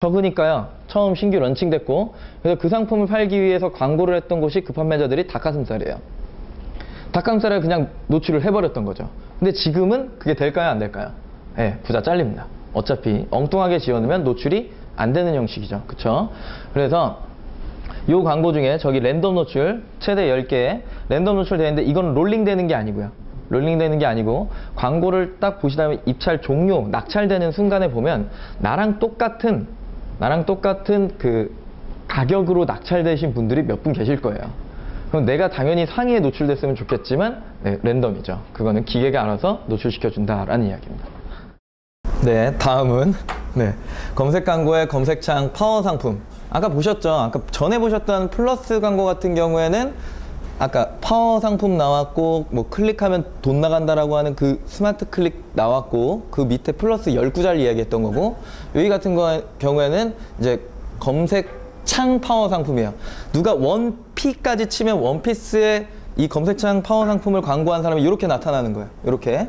적으니까요. 처음 신규 런칭됐고 그래서 그 상품을 팔기 위해서 광고를 했던 곳이 그 판매자들이 닭가슴살이에요. 닭가슴살을 그냥 노출을 해버렸던 거죠. 근데 지금은 그게 될까요? 안 될까요? 네, 부자 잘립니다. 어차피 엉뚱하게 지어놓으면 노출이 안 되는 형식이죠. 그쵸? 그래서 요 광고 중에 저기 랜덤 노출 최대 10개 랜덤 노출 되는데 이건 롤링 되는 게 아니고요. 롤링 되는 게 아니고 광고를 딱 보시다면 입찰 종료, 낙찰되는 순간에 보면 나랑 똑같은 그 가격으로 낙찰되신 분들이 몇 분 계실 거예요. 그럼 내가 당연히 상위에 노출됐으면 좋겠지만 랜덤이죠. 그거는 기계가 알아서 노출시켜준다라는 이야기입니다. 네, 다음은 검색 광고의 검색창 파워 상품. 아까 보셨죠? 아까 전에 보셨던 플러스 광고 같은 경우에는 아까 파워 상품 나왔고 뭐 클릭하면 돈 나간다라고 하는 그 스마트 클릭 나왔고 그 밑에 플러스 12자리 이야기했던 거고 여기 같은 경우에는 이제 검색창 파워 상품이에요. 누가 원피까지 치면 원피스에 이 검색창 파워 상품을 광고한 사람이 이렇게 나타나는 거예요. 이렇게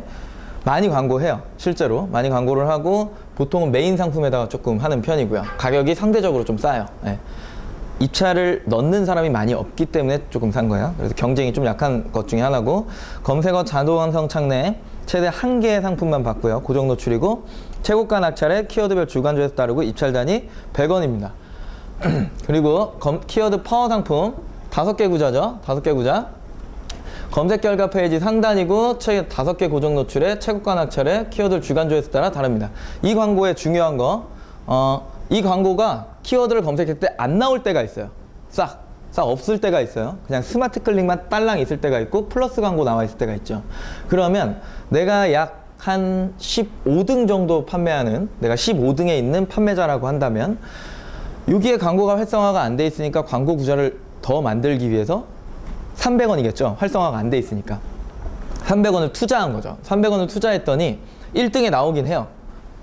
많이 광고해요. 실제로 많이 광고를 하고 보통은 메인 상품에다가 조금 하는 편이고요. 가격이 상대적으로 좀 싸요. 네. 입찰을 넣는 사람이 많이 없기 때문에 조금 산 거예요. 그래서 경쟁이 좀 약한 것 중에 하나고 검색어 자동 완성 창내 최대 1개의 상품만 받고요. 고정 노출이고 최고가 낙찰에 키워드별 주간 조회수 따르고 입찰 단위 100원입니다. 그리고 키워드 파워 상품 5개 구자죠. 5개 구자. 검색 결과 페이지 상단이고 5개 고정 노출에 최고가 낙찰에 키워드 주간 조회수 따라 다릅니다. 이 광고의 중요한 거 이 광고가 키워드를 검색할 때 안 나올 때가 있어요. 싹 없을 때가 있어요. 그냥 스마트 클릭만 딸랑 있을 때가 있고 플러스 광고 나와 있을 때가 있죠. 그러면 내가 약 한 15등 정도 판매하는 내가 15등에 있는 판매자라고 한다면 여기에 광고가 활성화가 안 돼 있으니까 광고 구자를 더 만들기 위해서 300원이겠죠. 활성화가 안 돼 있으니까 300원을 투자한 거죠. 300원을 투자했더니 1등에 나오긴 해요.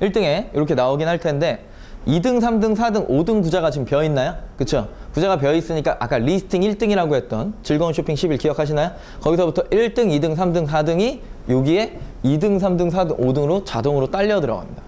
1등에 이렇게 나오긴 할 텐데 2등, 3등, 4등, 5등 구자가 지금 비어 있나요? 그쵸? 구자가 비어 있으니까 아까 리스팅 1등이라고 했던 즐거운 쇼핑 10일 기억하시나요? 거기서부터 1등, 2등, 3등, 4등이 여기에 2등, 3등, 4등, 5등으로 자동으로 딸려 들어갑니다.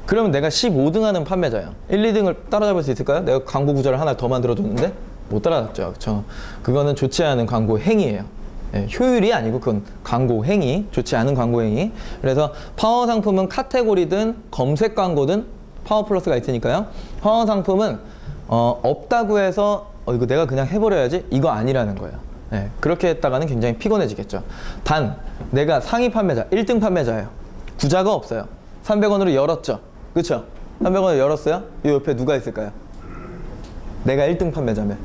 그러면 내가 15등 하는 판매자예요. 1, 2등을 따라잡을 수 있을까요? 내가 광고 구조를 하나 더 만들어줬는데 못 따라잡죠. 그렇죠? 그거는 좋지 않은 광고 행위예요. 네, 효율이 아니고 그건 광고 행위, 좋지 않은 광고 행위. 그래서 파워 상품은 카테고리든 검색 광고든 파워 플러스가 있으니까요. 파워 상품은 없다고 해서 이거 내가 그냥 해버려야지 이거 아니라는 거예요. 네, 그렇게 했다가는 굉장히 피곤해지겠죠. 단 내가 상위 판매자 1등 판매자예요. 구자가 없어요. 300원으로 열었죠. 그쵸? 300원으로 열었어요? 이 옆에 누가 있을까요? 내가 1등 판매자면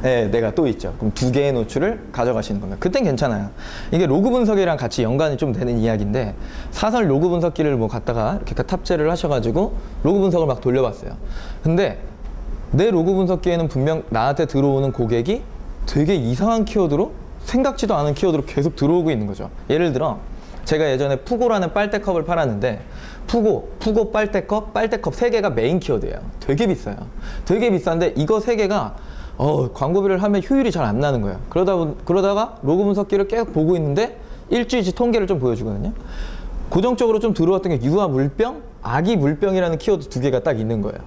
네, 내가 또 있죠. 그럼 2개의 노출을 가져가시는 겁니다. 그땐 괜찮아요. 이게 로그 분석이랑 같이 연관이 좀 되는 이야기인데 사설 로그 분석기를 뭐 갖다가 이렇게 탑재를 하셔가지고 로그 분석을 막 돌려봤어요. 근데 내 로그 분석기에는 분명 나한테 들어오는 고객이 되게 이상한 키워드로 생각지도 않은 키워드로 계속 들어오고 있는 거죠. 예를 들어 제가 예전에 푸고라는 빨대컵을 팔았는데 푸고 빨대컵 3개가 메인 키워드예요. 되게 비싸요. 되게 비싼데 이거 3개가 광고비를 하면 효율이 잘 안 나는 거예요. 그러다가 로그 분석기를 계속 보고 있는데 일주일치 통계를 좀 보여주거든요. 고정적으로 좀 들어왔던 게 유아 물병, 아기 물병이라는 키워드 2개가 딱 있는 거예요.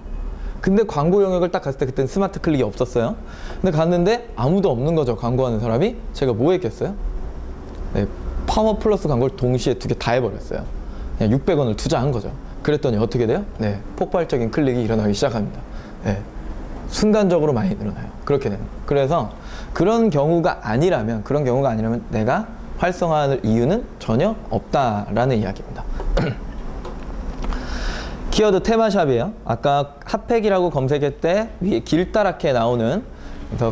근데 광고 영역을 딱 갔을 때 그때는 스마트 클릭이 없었어요. 근데 갔는데 아무도 없는 거죠. 광고하는 사람이. 제가 뭐 했겠어요? 네, 파워 플러스 광고를 동시에 2개 다 해버렸어요. 그냥 600원을 투자한 거죠. 그랬더니 어떻게 돼요? 네, 폭발적인 클릭이 일어나기 시작합니다. 네, 순간적으로 많이 늘어나요. 그렇게 되는. 그래서 그런 경우가 아니라면 내가 활성화할 이유는 전혀 없다라는 이야기입니다. 키워드 테마샵이에요. 아까 핫팩이라고 검색할 때 위에 길다랗게 나오는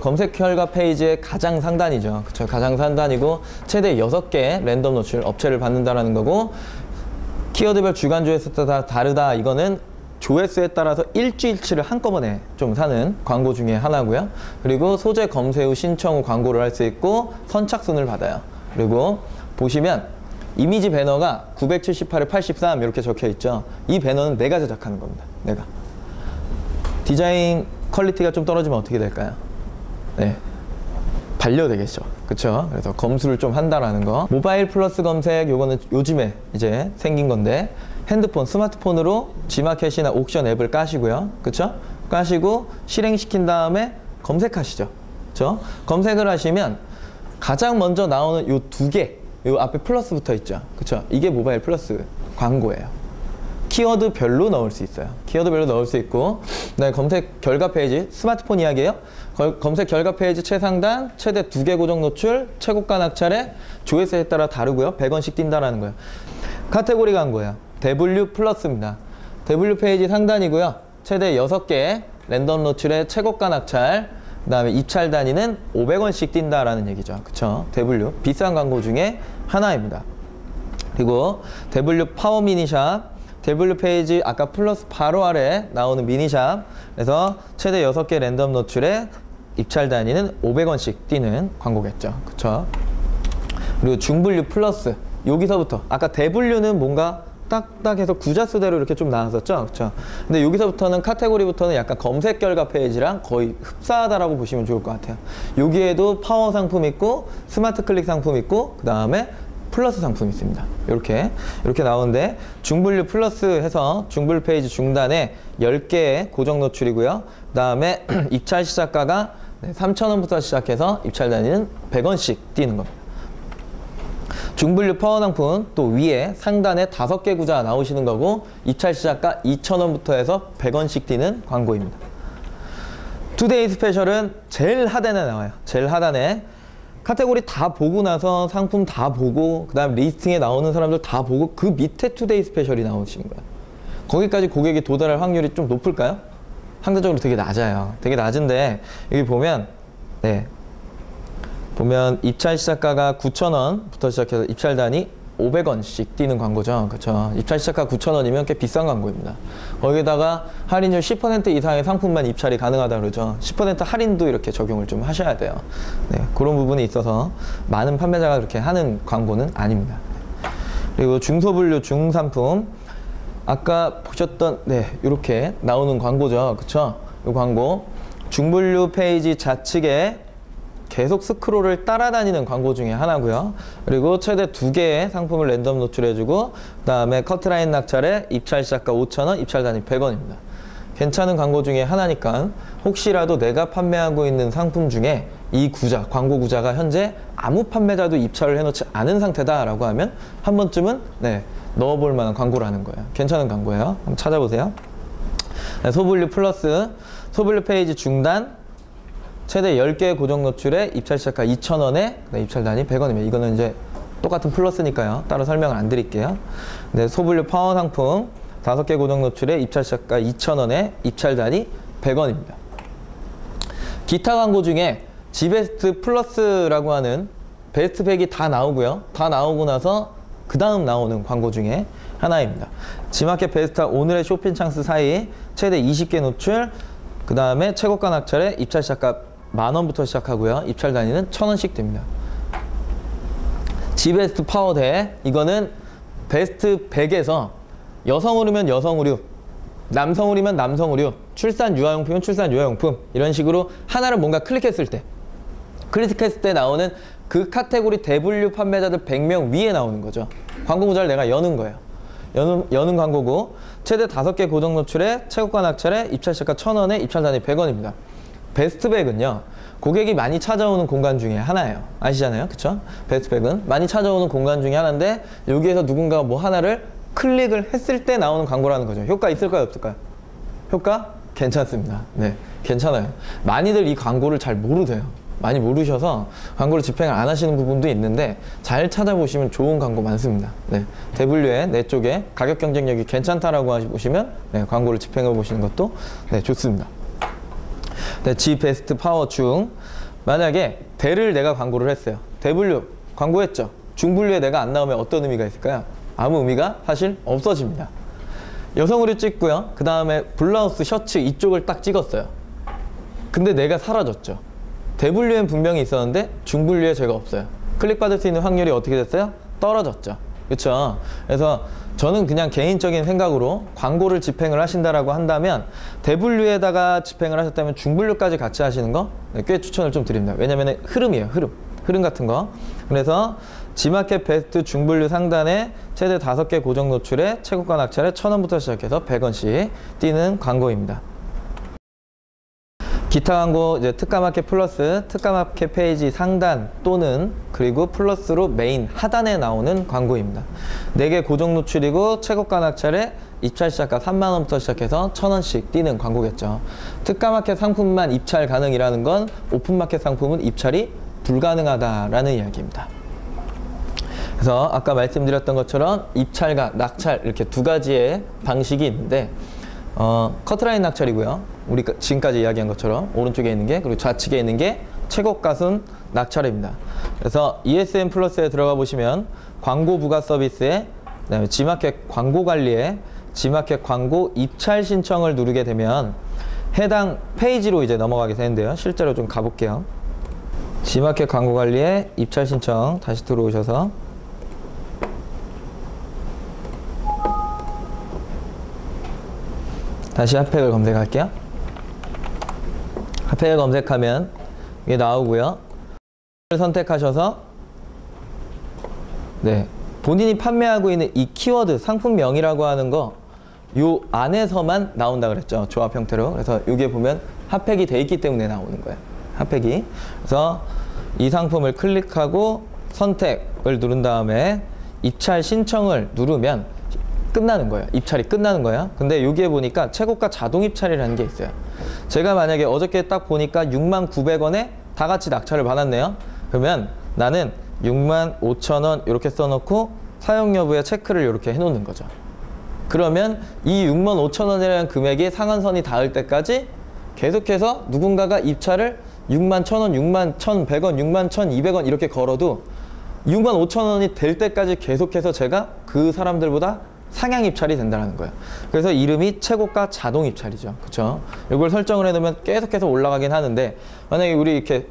검색 결과 페이지의 가장 상단이죠. 그쵸? 가장 상단이고 최대 6개 랜덤 노출 업체를 받는다라는 거고 키워드별 주간 조회수가 다 다르다. 이거는 조회수에 따라서 일주일치를 한꺼번에 좀 사는 광고 중에 하나고요. 그리고 소재 검색 후 신청 후 광고를 할 수 있고 선착순을 받아요. 그리고 보시면 이미지 배너가 978에 83 이렇게 적혀 있죠. 이 배너는 내가 제작하는 겁니다. 내가. 디자인 퀄리티가 좀 떨어지면 어떻게 될까요? 네, 반려되겠죠. 그쵸? 그래서 검수를 좀 한다라는 거. 모바일 플러스 검색, 요거는 요즘에 이제 생긴 건데 핸드폰, 스마트폰으로 G마켓이나 옥션 앱을 까시고요. 그쵸? 까시고 실행시킨 다음에 검색하시죠. 그쵸? 검색을 하시면 가장 먼저 나오는 요 2개, 요 앞에 플러스 붙어 있죠. 그쵸? 이게 모바일 플러스 광고예요. 키워드별로 넣을 수 있어요. 키워드별로 넣을 수 있고, 그다음에 검색 결과 페이지, 스마트폰 이야기예요. 검색 결과 페이지 최상단, 최대 2개 고정 노출, 최고가 낙찰에 조회수에 따라 다르고요. 100원씩 뛴다라는 거예요. 카테고리 광고예요. W 플러스입니다. W 페이지 상단이고요. 최대 6개 랜덤 노출에 최고가 낙찰, 그 다음에 입찰 단위는 500원씩 뛴다라는 얘기죠. 그쵸? W 비싼 광고 중에 하나입니다. 그리고 W 파워 미니샵, W 페이지 아까 플러스 바로 아래 나오는 미니샵, 그래서 최대 6개 랜덤 노출에 입찰 단위는 500원씩 뛰는 광고겠죠. 그쵸? 그리고 중분류 플러스, 여기서부터 아까 대분류는 뭔가 딱딱해서 구자수대로 이렇게 좀 나왔었죠. 그쵸? 근데 여기서부터는 카테고리부터는 약간 검색 결과 페이지랑 거의 흡사하다라고 보시면 좋을 것 같아요. 여기에도 파워 상품 있고 스마트 클릭 상품 있고 그 다음에 플러스 상품이 있습니다. 이렇게 나오는데 중분류 플러스 해서 중분류 페이지 중단에 10개의 고정 노출이고요. 그 다음에 입찰 시작가가 3,000원부터 시작해서 입찰 단위는 100원씩 뛰는 겁니다. 중분류 파워 상품 또 위에 상단에 5개 구자 나오시는 거고 입찰 시작가 2,000원부터 해서 100원씩 뛰는 광고입니다. 투데이 스페셜은 제일 하단에 나와요. 제일 하단에 카테고리 다 보고 나서 상품 다 보고 그 다음 리스팅에 나오는 사람들 다 보고 그 밑에 투데이 스페셜이 나오시는 거예요. 거기까지 고객이 도달할 확률이 좀 높을까요? 상대적으로 되게 낮아요. 되게 낮은데 여기 보면 보면 입찰 시작가가 9,000원부터 시작해서 입찰 단위 500원씩 뛰는 광고죠. 그렇죠? 입찰 시작가 9,000원이면 꽤 비싼 광고입니다. 거기다가 할인율 10% 이상의 상품만 입찰이 가능하다 그러죠. 10% 할인도 이렇게 적용을 좀 하셔야 돼요. 네, 그런 부분이 있어서 많은 판매자가 그렇게 하는 광고는 아닙니다. 그리고 중소분류 중상품, 아까 보셨던 이렇게 나오는 광고죠. 그렇죠? 이 광고 중분류 페이지 좌측에 계속 스크롤을 따라다니는 광고 중에 하나고요. 그리고 최대 2개의 상품을 랜덤 노출해주고 그 다음에 커트라인 낙찰에 입찰 시작가 5,000원, 입찰 단위 100원입니다. 괜찮은 광고 중에 하나니까 혹시라도 내가 판매하고 있는 상품 중에 이 구자, 광고 구자가 현재 아무 판매자도 입찰을 해놓지 않은 상태다라고 하면 한 번쯤은 넣어볼 만한 광고라는 거예요. 괜찮은 광고예요. 한번 찾아보세요. 소분류 플러스, 소분류 페이지 중단, 최대 10개의 고정 노출에 입찰 시작가 2,000원에 입찰 단위 100원입니다. 이거는 이제 똑같은 플러스니까요. 따로 설명을 안 드릴게요. 소분류 파워 상품 5개 고정 노출에 입찰 시작가 2,000원에 입찰 단위 100원입니다. 기타 광고 중에 지베스트 플러스라고 하는 베스트 팩이 다 나오고요. 다 나오고 나서 그 다음 나오는 광고 중에 하나입니다. 지마켓 베스트와 오늘의 쇼핑 찬스 사이 최대 20개 노출, 그 다음에 최고가 낙찰에 입찰 시작가 10,000원부터 시작하고요. 입찰 단위는 1,000원씩 됩니다. 지베스트 파워대, 이거는 베스트 100에서 여성 의류면 여성 의류, 남성 의류면 남성 의류, 출산 유아용품이면 출산 유아용품, 이런 식으로 하나를 뭔가 클릭했을 때 나오는 그 카테고리 대분류 판매자들 100명 위에 나오는 거죠. 광고 구자를 내가 여는 거예요. 여는 광고고, 최대 5개 고정 노출에 최고가 낙찰에 입찰 시작가 1,000원에 입찰 단위 100원입니다. 베스트백은요, 고객이 많이 찾아오는 공간 중에 하나예요. 아시잖아요, 그쵸? 베스트백은 많이 찾아오는 공간 중에 하나인데, 여기에서 누군가가 뭐 하나를 클릭을 했을 때 나오는 광고라는 거죠. 효과 있을까요, 없을까요? 효과? 괜찮습니다. 네, 괜찮아요. 많이들 이 광고를 잘 모르세요. 많이 모르셔서 광고를 집행을 안 하시는 부분도 있는데, 잘 찾아보시면 좋은 광고 많습니다. 네, 대분류의 내 쪽에 가격 경쟁력이 괜찮다라고 보시면 광고를 집행해 보시는 것도 좋습니다. G 베스트 파워 중, 만약에 대를 내가 광고를 했어요. 대분류 광고했죠. 중분류에 내가 안 나오면 어떤 의미가 있을까요? 아무 의미가 사실 없어집니다. 여성 의류 찍고요. 그 다음에 블라우스, 셔츠 이쪽을 딱 찍었어요. 근데 내가 사라졌죠. 대분류엔 분명히 있었는데 중분류에 제가 없어요. 클릭받을 수 있는 확률이 어떻게 됐어요? 떨어졌죠. 그쵸? 그래서 저는 그냥 개인적인 생각으로 광고를 집행을 하신다라고 한다면, 대분류에다가 집행을 하셨다면 중분류까지 같이 하시는 거 꽤 추천을 좀 드립니다. 왜냐면 흐름이에요. 흐름 같은 거. 그래서 지마켓 베스트 중분류 상단에 최대 5개 고정 노출에 최고가 낙찰에 1,000원부터 시작해서 100원씩 뛰는 광고입니다. 기타 광고, 이제 특가마켓 플러스, 특가마켓 페이지 상단 또는 그리고 플러스로 메인 하단에 나오는 광고입니다. 4개 고정 노출이고 최고가 낙찰에 입찰 시작가 30,000원부터 시작해서 1,000원씩 뛰는 광고겠죠. 특가마켓 상품만 입찰 가능이라는 건 오픈마켓 상품은 입찰이 불가능하다라는 이야기입니다. 그래서 아까 말씀드렸던 것처럼 입찰과 낙찰, 이렇게 2가지의 방식이 있는데, 커트라인 낙찰이고요. 우리가 지금까지 이야기한 것처럼 오른쪽에 있는 게, 그리고 좌측에 있는 게 최고가순 낙찰입니다. 그래서 ESN 플러스에 들어가 보시면 광고 부가 서비스에, 그다음에 지마켓 광고 관리에 지마켓 광고 입찰 신청을 누르게 되면 해당 페이지로 이제 넘어가게 되는데요. 실제로 좀 가볼게요. 지마켓 광고 관리에 입찰 신청 다시 들어오셔서 다시 핫팩을 검색할게요. 핫팩을 검색하면 이게 나오고요. 선택하셔서 본인이 판매하고 있는 이 키워드 상품명이라고 하는 거 요 안에서만 나온다 그랬죠. 조합 형태로. 그래서 여기에 보면 핫팩이 돼 있기 때문에 나오는 거예요. 핫팩이. 그래서 이 상품을 클릭하고 선택을 누른 다음에 입찰 신청을 누르면 끝나는 거예요. 입찰이 끝나는 거예요. 근데 여기에 보니까 최고가 자동 입찰이라는 게 있어요. 제가 만약에 어저께 딱 보니까 69,000원에 다 같이 낙찰을 받았네요. 그러면 나는 65,000원 이렇게 써놓고 사용 여부에 체크를 이렇게 해놓는 거죠. 그러면 이 65,000원이라는 금액이 상한선이 닿을 때까지 계속해서 누군가가 입찰을 61,000원, 61,100원, 61,200원 이렇게 걸어도 65,000원이 될 때까지 계속해서 제가 그 사람들보다 상향 입찰이 된다는 거예요. 그래서 이름이 최고가 자동 입찰이죠. 그쵸? 이걸 설정을 해놓으면 계속해서 올라가긴 하는데, 만약에 우리 이렇게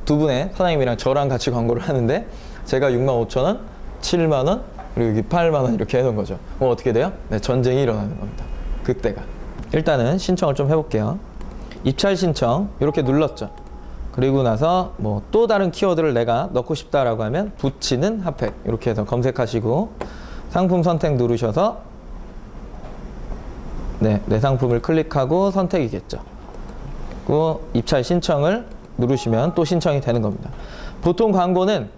두 분의 사장님이랑 저랑 같이 광고를 하는데 제가 65,000원, 70,000원, 그리고 여기 80,000원 이렇게 해놓은 거죠. 그럼 어떻게 돼요? 전쟁이 일어나는 겁니다. 그때가. 일단은 신청을 좀 해볼게요. 입찰 신청 이렇게 눌렀죠. 그리고 나서 뭐 또 다른 키워드를 내가 넣고 싶다라고 하면 붙이는 핫팩 이렇게 해서 검색하시고 상품 선택 누르셔서 네, 내 상품을 클릭하고 선택이겠죠. 그리고 입찰 신청을 누르시면 또 신청이 되는 겁니다. 보통 광고는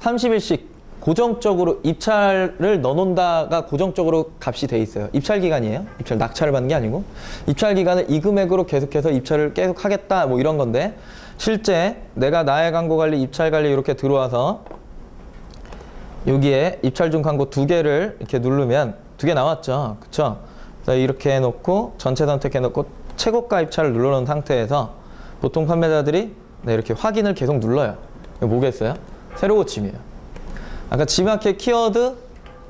30일씩 고정적으로 입찰을 넣어놓는다가 고정적으로 값이 돼 있어요. 입찰 기간이에요. 입찰 낙찰을 받는 게 아니고 입찰 기간을 이 금액으로 계속해서 입찰을 계속 하겠다 뭐 이런 건데 실제 내가 나의 광고 관리, 입찰 관리 이렇게 들어와서 여기에 입찰 중 광고 2개를 이렇게 누르면 2개 나왔죠. 그쵸? 이렇게 해놓고 전체 선택해놓고 최고가 입찰을 눌러놓은 상태에서 보통 판매자들이 네, 이렇게 확인을 계속 눌러요. 이거 뭐겠어요? 새로 고침이에요. 아까 G마켓 키워드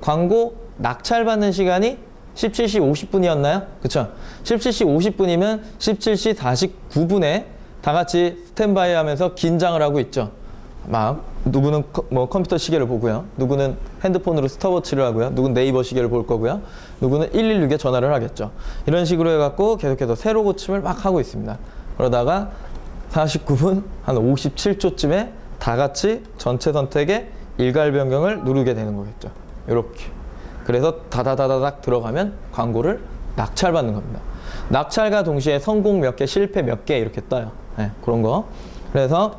광고 낙찰받는 시간이 17시 50분이었나요? 그쵸? 17시 50분이면 17시 49분에 다 같이 스탠바이 하면서 긴장을 하고 있죠. 막 누구는 뭐 컴퓨터 시계를 보고요. 누구는 핸드폰으로 스톱워치를 하고요. 누구는 네이버 시계를 볼 거고요. 누구는 116에 전화를 하겠죠. 이런 식으로 해갖고 계속해서 새로 고침을 막 하고 있습니다. 그러다가 49분 한 57초쯤에 다 같이 전체 선택에 일괄 변경을 누르게 되는 거겠죠. 이렇게. 그래서 다다다다닥 들어가면 광고를 낙찰받는 겁니다. 낙찰과 동시에 성공 몇 개, 실패 몇 개 이렇게 떠요. 네, 그런 거. 그래서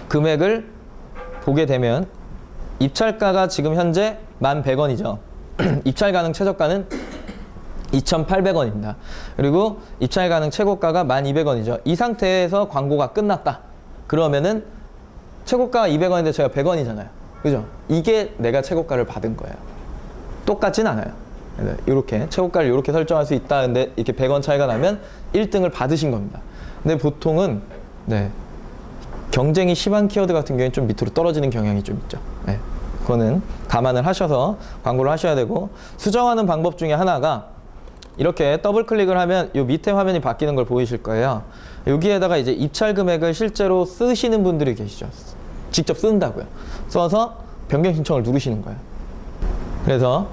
금액을 보게 되면 입찰가가 지금 현재 1,100원이죠. 입찰 가능 최저가는 2,800원입니다. 그리고 입찰 가능 최고가가 1,200원이죠. 이 상태에서 광고가 끝났다. 그러면은 최고가가 200원인데 제가 100원이잖아요. 그죠? 이게 내가 최고가를 받은 거예요. 똑같진 않아요. 이렇게 최고가를 이렇게 설정할 수 있다. 근데 이렇게 100원 차이가 나면 1등을 받으신 겁니다. 근데 보통은 네, 경쟁이 심한 키워드 같은 경우에는 좀 밑으로 떨어지는 경향이 좀 있죠. 네, 그거는 감안을 하셔서 광고를 하셔야 되고 수정하는 방법 중에 하나가 이렇게 더블 클릭을 하면 이 밑에 화면이 바뀌는 걸 보이실 거예요. 여기에다가 이제 입찰 금액을 실제로 쓰시는 분들이 계시죠. 직접 쓴다고요. 써서 변경 신청을 누르시는 거예요. 그래서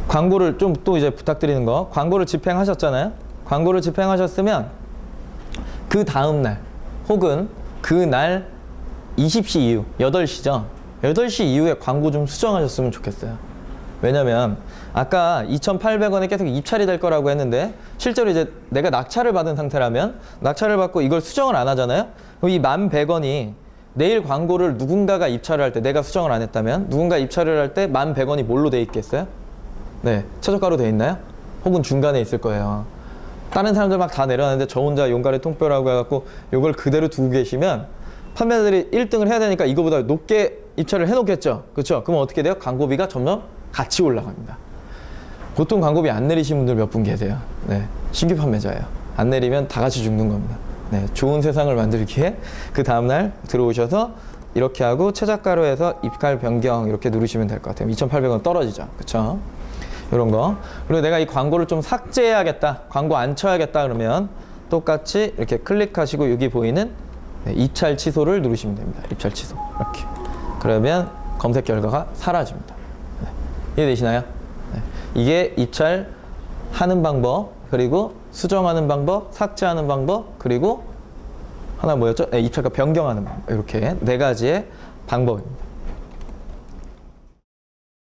광고를 좀 또 이제 부탁드리는 거, 광고를 집행하셨잖아요. 광고를 집행하셨으면 그 다음날 혹은 그날 20시 이후 8시죠. 8시 이후에 광고 좀 수정하셨으면 좋겠어요. 왜냐면 아까 2,800원에 계속 입찰이 될 거라고 했는데 실제로 이제 내가 낙찰을 받은 상태라면 낙찰을 받고 이걸 수정을 안 하잖아요. 그럼 이 1,100원이 내일 광고를 누군가가 입찰을 할 때 내가 수정을 안 했다면 누군가 입찰을 할 때 1,100원이 뭘로 돼 있겠어요? 네, 최저가로 돼 있나요? 혹은 중간에 있을 거예요. 다른 사람들 막 다 내려놨는데 저 혼자 용가리 통뼈라고 해갖고 이걸 그대로 두고 계시면 판매자들이 1등을 해야 되니까 이거보다 높게 입찰을 해놓겠죠. 그렇죠? 그럼 어떻게 돼요? 광고비가 점점 같이 올라갑니다. 보통 광고비 안 내리신 분들 몇 분 계세요. 네, 신규 판매자예요. 안 내리면 다 같이 죽는 겁니다. 네, 좋은 세상을 만들기에 그 다음날 들어오셔서 이렇게 하고 최저가로 해서 입찰 변경 이렇게 누르시면 될 것 같아요. 2,800원 떨어지죠. 그렇죠? 이런 거. 그리고 내가 이 광고를 좀 삭제해야겠다. 광고 안 쳐야겠다 그러면 똑같이 이렇게 클릭하시고 여기 보이는 네, 입찰 취소를 누르시면 됩니다. 입찰 취소. 이렇게. 그러면 검색 결과가 사라집니다. 네. 이해되시나요? 네. 이게 입찰하는 방법, 그리고 수정하는 방법, 삭제하는 방법, 그리고 하나 뭐였죠? 네, 입찰가 변경하는 방법. 이렇게 4가지의 방법입니다.